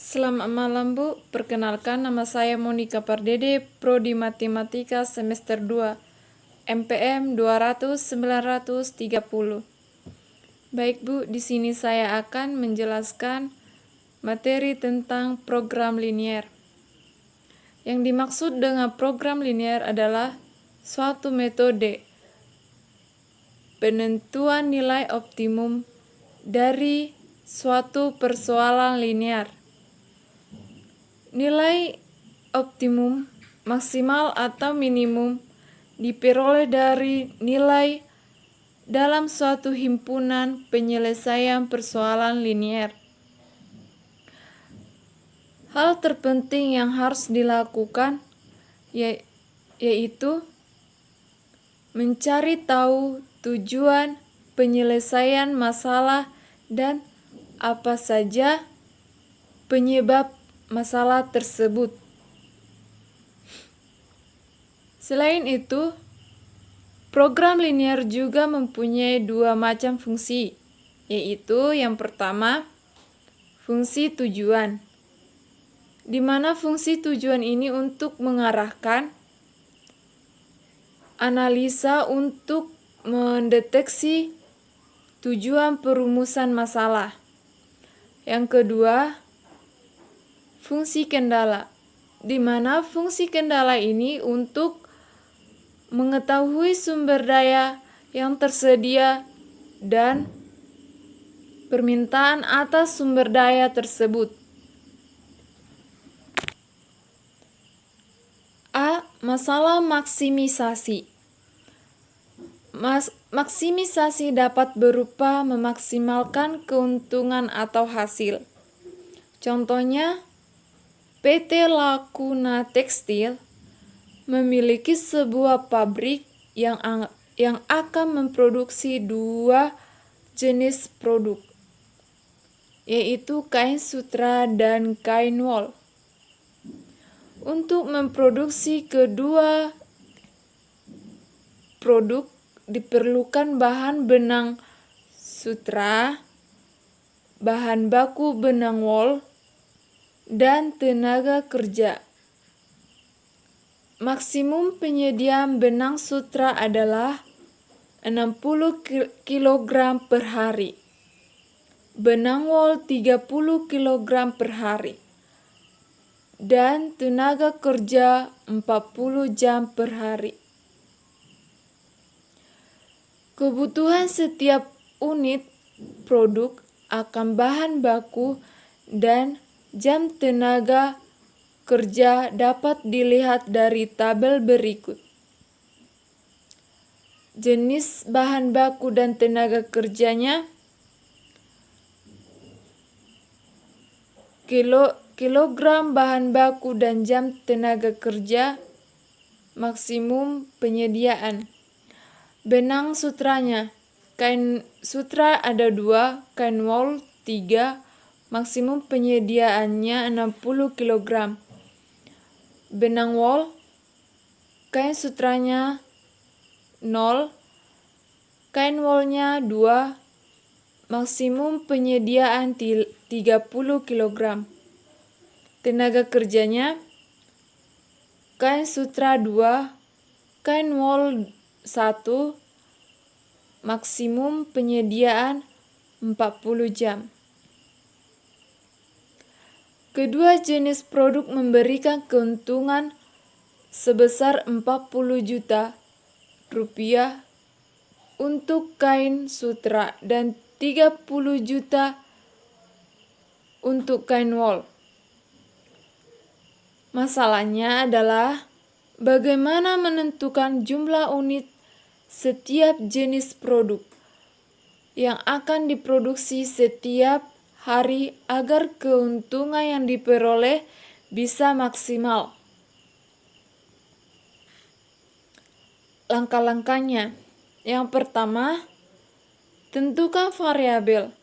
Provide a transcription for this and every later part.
Selamat malam Bu, perkenalkan nama saya Monica Pardede, Prodi Matematika semester 2, MPM 200-930. Baik Bu, di sini saya akan menjelaskan materi tentang program linier. Yang dimaksud dengan program linier adalah suatu metode penentuan nilai optimum dari suatu persoalan linier. Nilai optimum, maksimal atau minimum diperoleh dari nilai dalam suatu himpunan penyelesaian persoalan linier. Hal terpenting yang harus dilakukan yaitu mencari tahu tujuan penyelesaian masalah dan apa saja penyebab masalah tersebut. Selain itu, program linier juga mempunyai dua macam fungsi, yaitu yang pertama, fungsi tujuan, di mana fungsi tujuan ini untuk mengarahkan analisa untuk mendeteksi tujuan perumusan masalah. Yang kedua, fungsi kendala, di mana fungsi kendala ini untuk mengetahui sumber daya yang tersedia dan permintaan atas sumber daya tersebut. A. Masalah maksimisasi. Maksimisasi dapat berupa memaksimalkan keuntungan atau hasil. Contohnya, PT Lakuna Tekstil memiliki sebuah pabrik yang akan memproduksi dua jenis produk, yaitu kain sutra dan kain wol. Untuk memproduksi kedua produk diperlukan bahan benang sutra, bahan baku benang wol, dan tenaga kerja. Maksimum penyediaan benang sutra adalah 60 kg per hari. Benang wol 30 kg per hari. Dan tenaga kerja 40 jam per hari. Kebutuhan setiap unit produk akan bahan baku dan jam tenaga kerja dapat dilihat dari tabel berikut. Jenis bahan baku dan tenaga kerjanya, kilogram bahan baku dan jam tenaga kerja, maksimum penyediaan. Benang sutranya, kain sutra ada 2, kain wol 3, maksimum penyediaannya 60 kg. Benang wol, kain sutranya 0, kain wolnya 2, maksimum penyediaan 30 kg. Tenaga kerjanya, kain sutra 2, kain wol 1, maksimum penyediaan 40 jam. Kedua jenis produk memberikan keuntungan sebesar 40 juta rupiah untuk kain sutra dan 30 juta untuk kain wol. Masalahnya adalah bagaimana menentukan jumlah unit setiap jenis produk yang akan diproduksi setiap hari agar keuntungan yang diperoleh bisa maksimal. Langkah-langkahnya, yang pertama, tentukan variabel.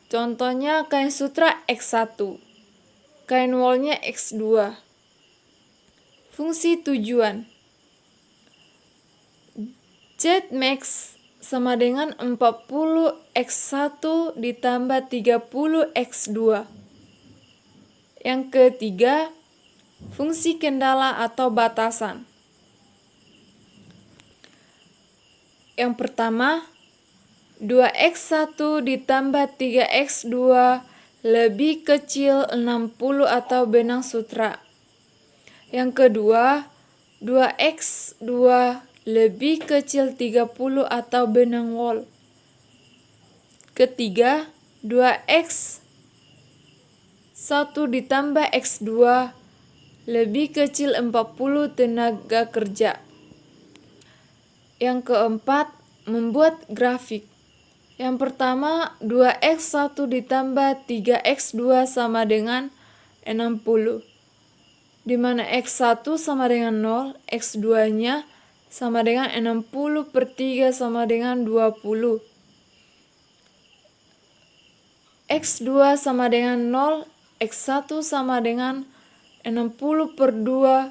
Contohnya kain sutra X1, kain wolnya X2. Fungsi tujuan, Z max sama dengan 40x1 ditambah 30x2. Yang ketiga, fungsi kendala atau batasan. Yang pertama, 2x1 ditambah 3x2 lebih kecil 60 atau benang sutra. Yang kedua, 2x2 lebih kecil 30 atau benang wol. Ketiga, 2x1 ditambah x2 lebih kecil 40 tenaga kerja. Yang keempat, membuat grafik. Yang pertama, 2x1 ditambah 3x2 sama dengan 60. Di mana x1 sama dengan 0, x2-nya sama dengan 60 per 3 sama dengan 20. X2 sama dengan 0, x1 sama dengan 60 per 2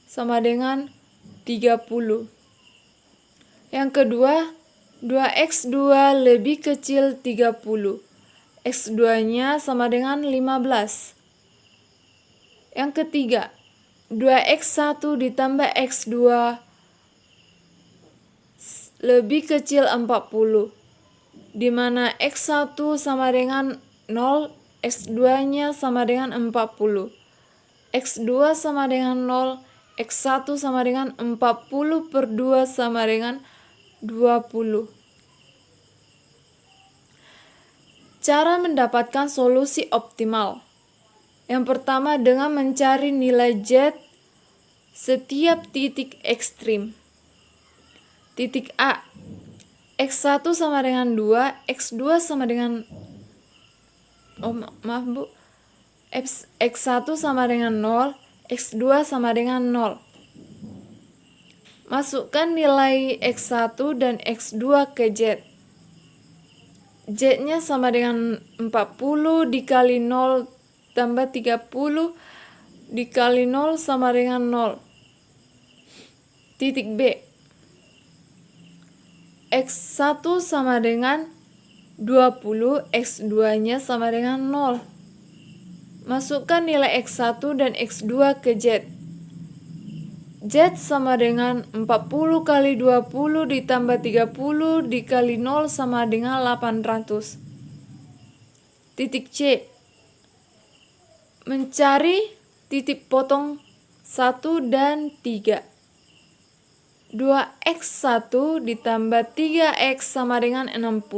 sama dengan 30. Yang kedua, 2x2 lebih kecil 30. X2-nya sama dengan 15. Yang ketiga, 2x1 ditambah x2 lebih kecil 40. Di mana x1 sama dengan 0, x2-nya sama dengan 40. x2 sama dengan 0, x1 sama dengan 40 per 2 sama dengan 20. Cara mendapatkan solusi optimal. Yang pertama, dengan mencari nilai Z setiap titik ekstrim. Titik A, x1 sama dengan 2, x2 sama dengan x1 sama dengan 0, x2 sama dengan 0. Masukkan nilai x1 dan x2 ke Z. Z-nya sama dengan 40 dikali 0 tambah 30 dikali 0 sama dengan 0. Titik B, x1 sama dengan 20, x2-nya sama dengan 0. Masukkan nilai x1 dan x2 ke Z. Z sama dengan 40 kali 20 ditambah 30 dikali 0 sama dengan 800. Titik C, mencari titik potong 1 dan 3. 2x1 ditambah 3x sama dengan 60.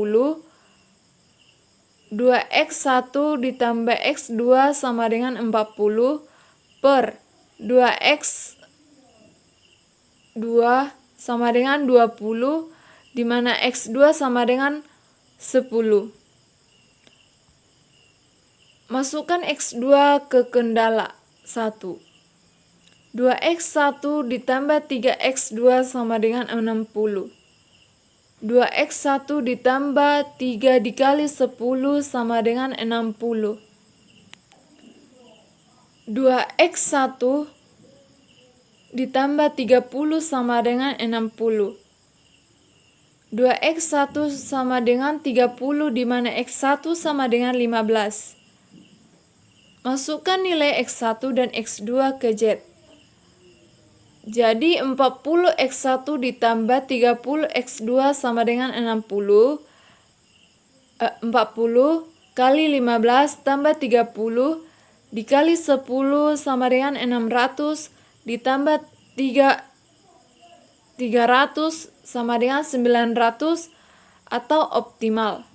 2x1 ditambah x2 sama dengan 40 per 2x2 sama dengan 20, di mana x2 sama dengan 10. Masukkan x2 ke kendala 1. 2x1 ditambah 3x2 sama dengan 60. 2x1 ditambah 3 dikali 10 sama dengan 60. 2x1 ditambah 30 sama dengan 60. 2x1 sama dengan 30, di mana x1 sama dengan 15. Masukkan nilai x1 dan x2 ke Z. Jadi 40x1 ditambah 30x2 sama dengan 60. 40 kali 15 tambah 30 dikali 10 sama dengan 600 ditambah 300 sama dengan 900 atau optimal.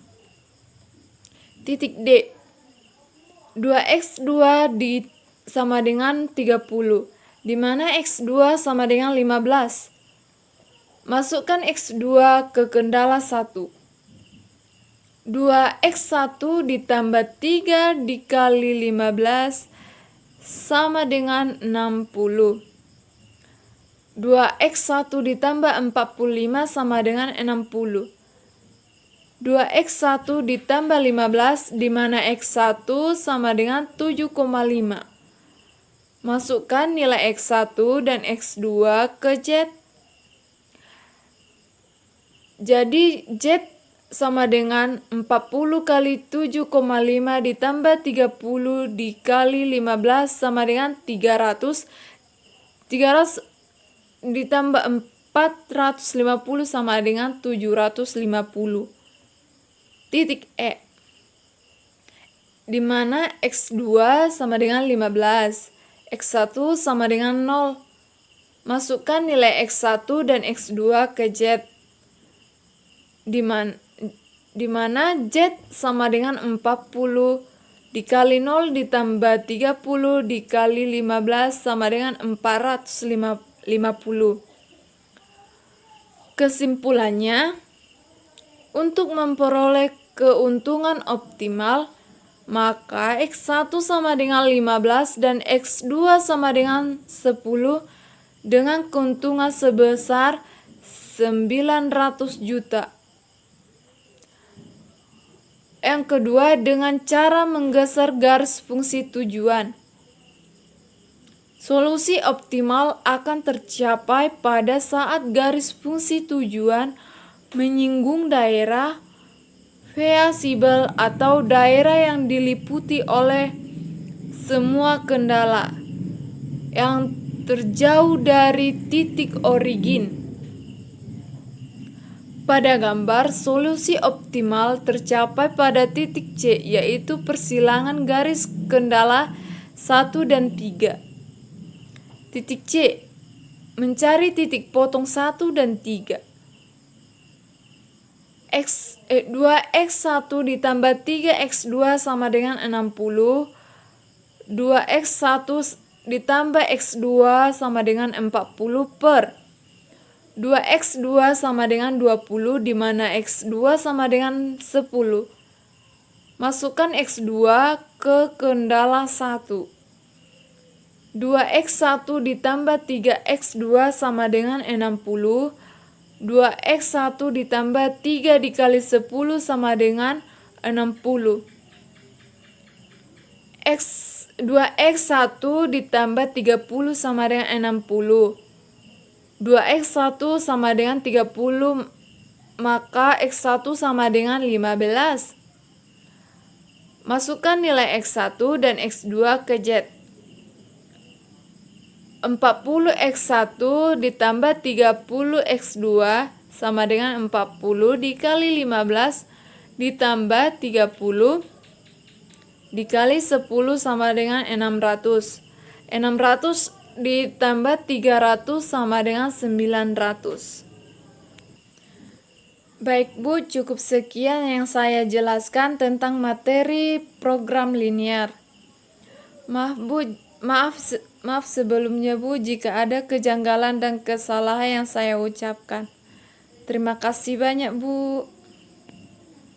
Titik D, 2x2 sama dengan 30, di mana x2 sama dengan 15. Masukkan x2 ke kendala 1. 2x1 ditambah 3 dikali 15 sama dengan 60. 2x1 ditambah 45 sama dengan 60. 2x1 ditambah 15, di mana x1 sama dengan 7,5. Masukkan nilai x1 dan x2 ke Z. Jadi Z sama dengan 40 kali 7,5 ditambah 30 dikali 15 sama dengan 300. 300 ditambah 450 sama dengan 750. Titik E, di mana X2 sama dengan 15, X1 sama dengan 0. Masukkan nilai X1 dan X2 ke Z, di mana Z sama dengan 40 dikali 0 ditambah 30 dikali 15 sama dengan 450. Kesimpulannya, untuk memperoleh keuntungan optimal, maka X1 sama dengan 15 dan X2 sama dengan 10 dengan keuntungan sebesar 900 juta. Yang kedua, dengan cara menggeser garis fungsi tujuan. Solusi optimal akan tercapai pada saat garis fungsi tujuan menyinggung daerah variabel atau daerah yang diliputi oleh semua kendala yang terjauh dari titik origin. Pada gambar, solusi optimal tercapai pada titik C, yaitu persilangan garis kendala 1 dan 3. Titik C, mencari titik potong 1 dan 3. 2x1 ditambah 3x2 sama dengan 60. 2x1 ditambah x2 sama dengan 40 per 2x2 sama dengan 20, di mana x2 sama dengan 10. Masukkan x2 ke kendala 1. 2x1 ditambah 3x2 sama dengan 60. 2x1 ditambah 3 dikali 10 sama dengan 60. 2x1 ditambah 30 sama dengan 60. 2x1 sama dengan 30, maka x1 sama dengan 15. Masukkan nilai x1 dan x2 ke Z. 40x1 ditambah 30x2 sama dengan 40 dikali 15 ditambah 30 dikali 10 sama dengan 600. 600 ditambah 300 sama dengan 900. Baik Bu, cukup sekian yang saya jelaskan tentang materi program linear. Maaf sebelumnya Bu jika ada kejanggalan dan kesalahan yang saya ucapkan. Terima kasih banyak Bu.